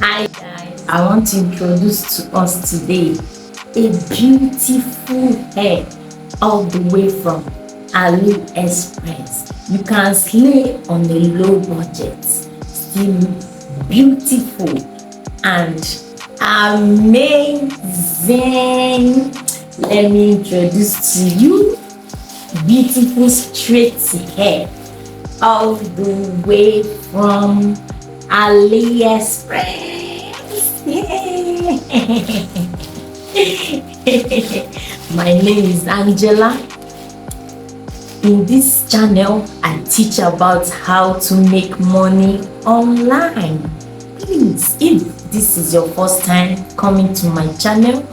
Hi guys, I want to introduce to us today a beautiful hair all the way from AliExpress. You can slay on a low budget, still beautiful and amazing. Let me introduce to you beautiful straight hair all the way from AliExpress. My name is Angela. In this channel, I teach about how to make money online. Please, if this is your first time coming to my channel,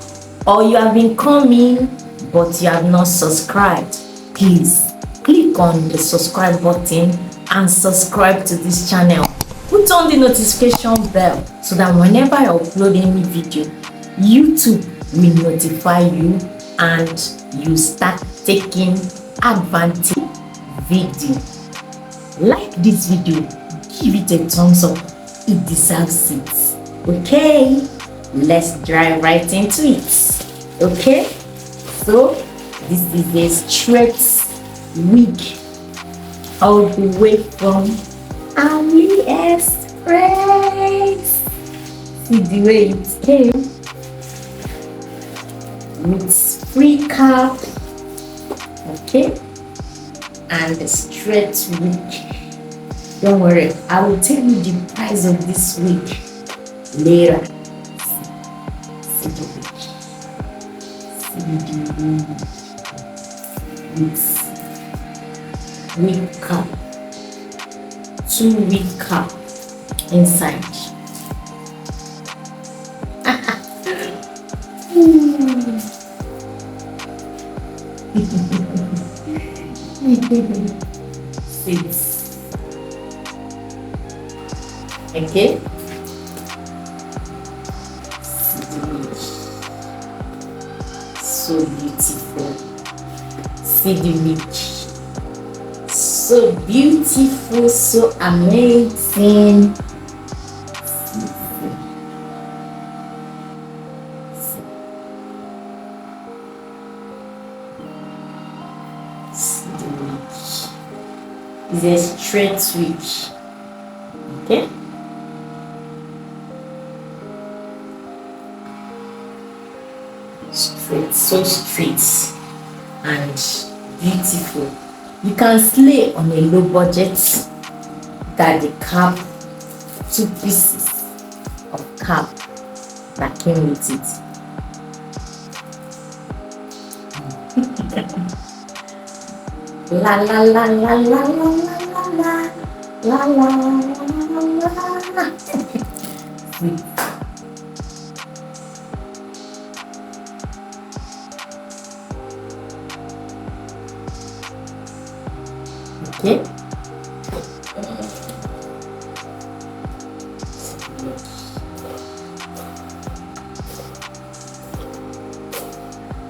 or you have been coming but you have not subscribed, please click on the subscribe button and subscribe to this channel. Put on the notification bell so that whenever I upload any video, YouTube will notify you and you start taking advantage video. Like this video, give it a thumbs up, it deserves it. Okay, let's dive right into it. Okay, so this is a straight wig all the way from AliExpress. See the way it came with free cap, okay, and a straight wig. Don't worry, I will tell you the price of this wig later. See the wig. See the wig with wig cap, 2 wig cap inside. Six. Okay. So beautiful. See the wig. So beautiful, so amazing. See the wig. It's a straight wig. Okay. Straight, so straight and beautiful. You can slay on a low budget. Got the cap, 2 pieces of cap that came with it. La la la la la la la la la la la. Okay.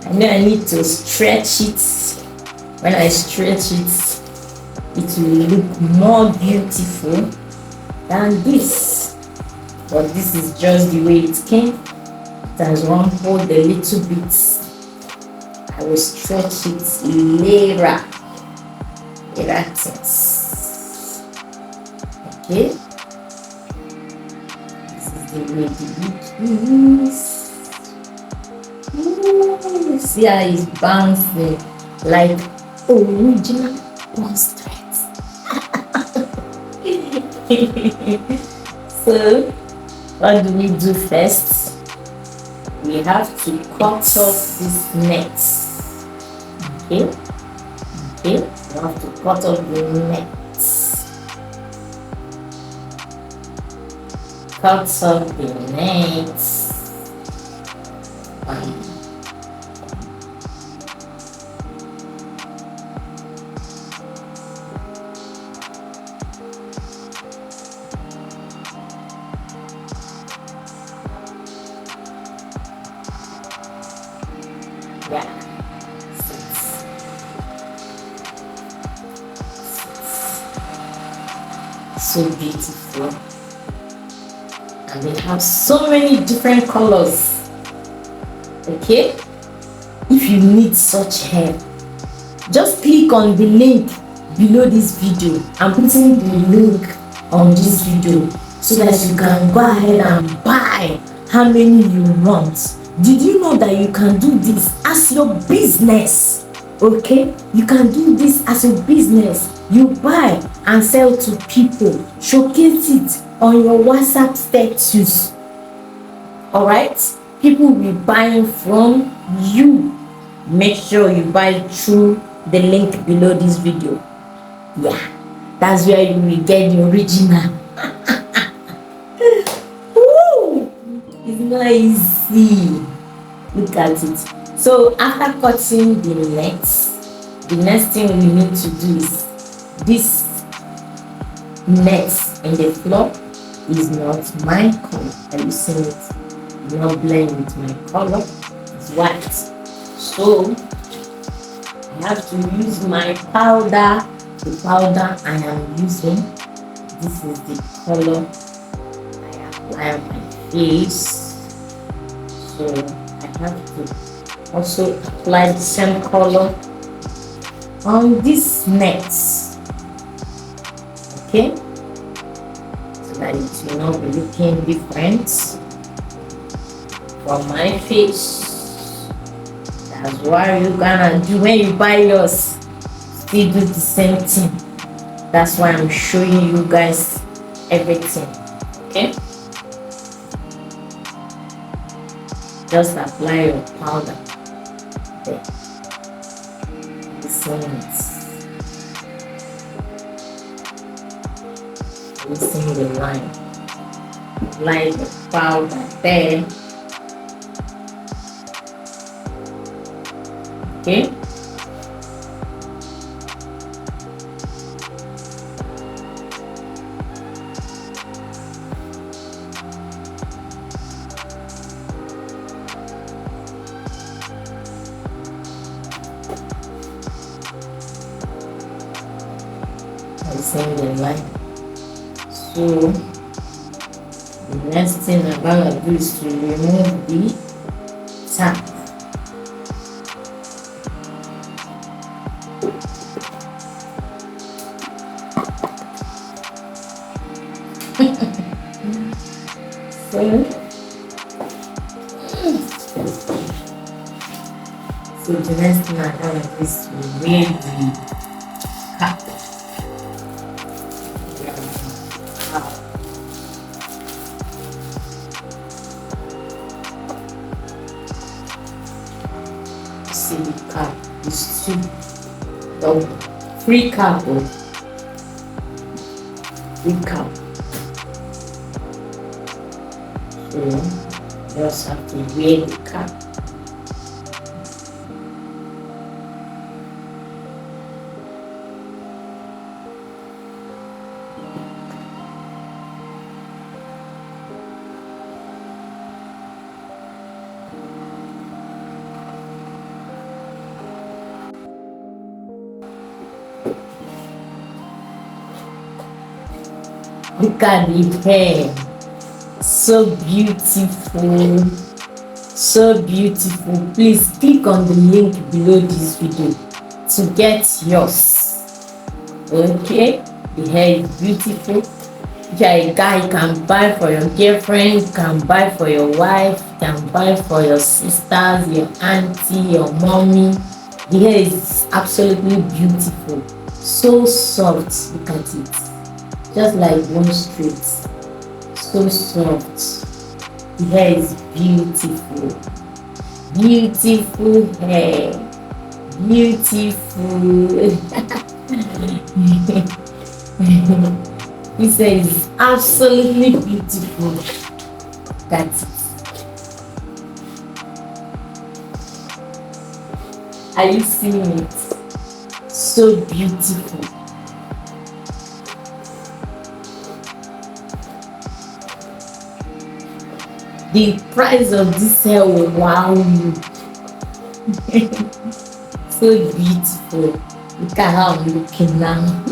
And then I need to stretch it. When I stretch it, it will look more beautiful than this. But this is just the way it came. It has one hold a little bit. I will stretch it later. Things. Okay, this is the way the wig is. See how it's bouncing like original bounce threads. So what do we do first? We have to cut off this net. Okay. Okay, you have to cut off the net. Cut off the net. Yeah. So beautiful. and they have so many different colors. Okay, if you need such hair, just click on the link below this video. I'm putting the link on this video so that you can go ahead and buy how many you want. Did you know that you can do this as your business? Okay, you can do this as a business. You buy and sell to people, showcase it on your WhatsApp status. All right, people will be buying from you. Make sure you buy through the link below this video. Yeah, that's where you will get the original. Woo! It's not easy. Look at it. So after cutting the next thing we need to do is this net in the floor is not my color. Are you seeing it? It's not blend with my color. It's white. So I have to use my powder. The powder I am using, this is the color I apply on my face. So I have to also apply the same color on this net. Okay, so that it will not be looking different from my face. That's what you're gonna do when you buy yours. Still do the same thing. That's why I'm showing you guys everything. Okay, just apply your powder there. The same. Using the line, apply the powder there. Okay, using the line. So the next thing I'm gonna do is to remove the tap. So the next thing I'm gonna do is to remove the cap. See the cap is two, the free cap or free cap. So you just have to wear the cap. Look at the hair, so beautiful, so beautiful. Please click on the link below this video to get yours. Okay, the hair is beautiful. If you're a guy, you can buy for your girlfriend, you can buy for your wife, you can buy for your sisters, your auntie, your mommy. The hair is absolutely beautiful, so soft. Look at it, just like one straight, so soft. The hair is beautiful, beautiful hair, beautiful. This hair is absolutely beautiful. That's it. Are you seeing it? So beautiful. The price of this hair will wow you. So beautiful. Look at how I'm looking now.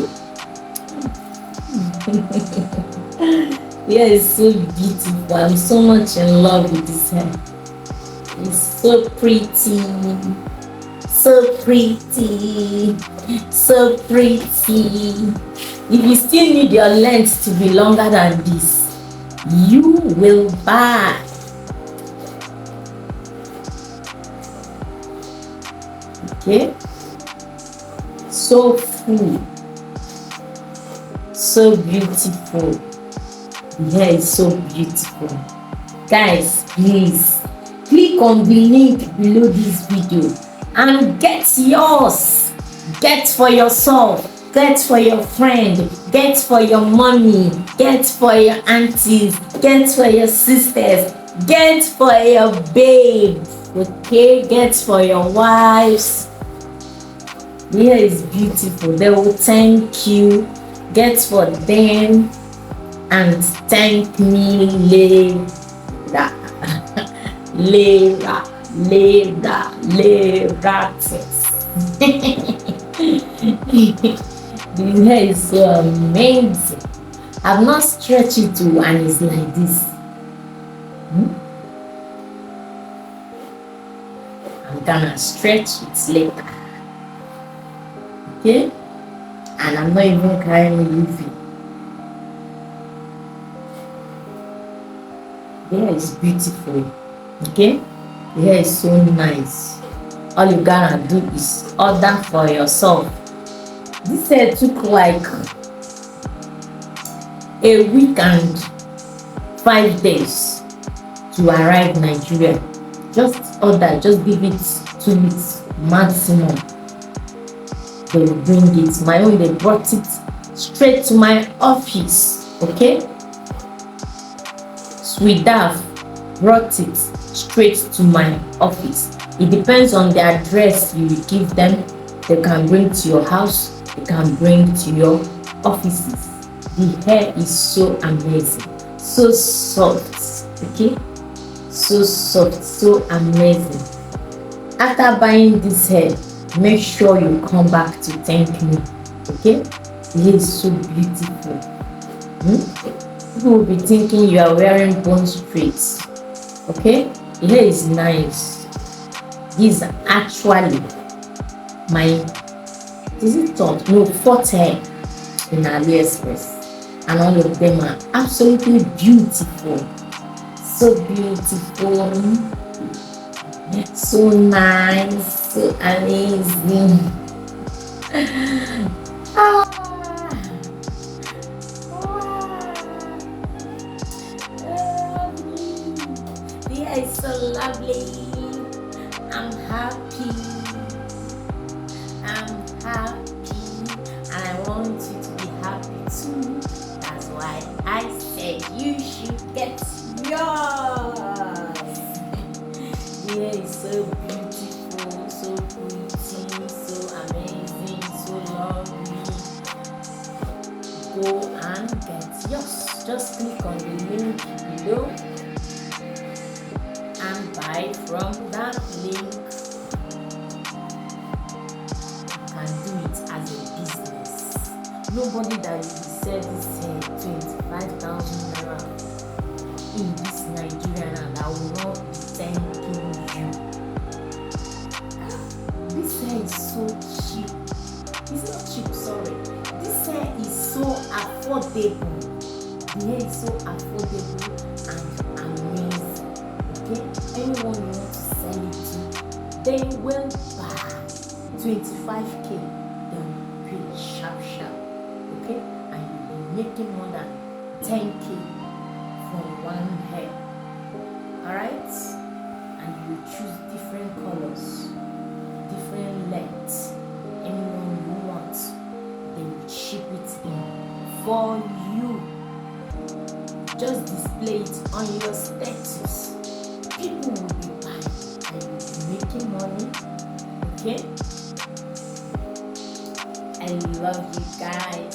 hair is so beautiful. I'm so much in love with this hair. It's so pretty. So pretty. So pretty. If you still need your length to be longer than this, you will buy. Okay? So full. So beautiful. The hair is so beautiful. Guys, please click on the link below this video and get yours. Get for yourself, get for your friend, get for your mommy, get for your aunties, get for your sisters, get for your babe, okay? Get for your wives. The hair is beautiful. They will thank you. Get for them and thank me later. later. The hair is so amazing. I've not stretched it too, and it's like this. I'm gonna stretch it later. Okay? And I'm not even carrying UV. The hair is beautiful. Okay? The hair is so nice. All you gotta do is order for yourself. This hair took like a week and 5 days to arrive in Nigeria. Just order, just give it 2 weeks maximum. They will bring it. My own, they brought it straight to my office. Okay? Sweetaf brought it straight to my office. It depends on the address you will give them. They can bring to your house, they can bring to your offices. The hair is so amazing, so soft. Okay? So soft, so amazing. After buying this hair, make sure you come back to thank me. Okay? The hair is so beautiful. People will be thinking you are wearing bone straights. Okay? The hair is nice. This is actually my fourth hair in AliExpress, and all of them are absolutely beautiful. So beautiful, so nice, so amazing. The hair is so lovely. I'm happy, and I want you to be happy too. That's why I said you should get yours. The hair is so beautiful, so pretty, so amazing, so lovely. Go and get yours. Just click on the link below and buy from that link. You can do it as a business. Nobody that will sell this hair 25,000 naira in this Nigeria now that will not be thanking you. This hair is so cheap. It's not cheap, sorry. This hair is so affordable. The hair is so affordable and amazing. Okay? Anyone you want to sell it to, they will buy 25k. They will pay sharp. Okay? And you'll be making more than 10k from one hair. Alright? And you choose different colors, different lengths. Anyone you want, they will ship it in for you. Just display it on your status. People will be buying and you'll be making money. Okay? I love you guys.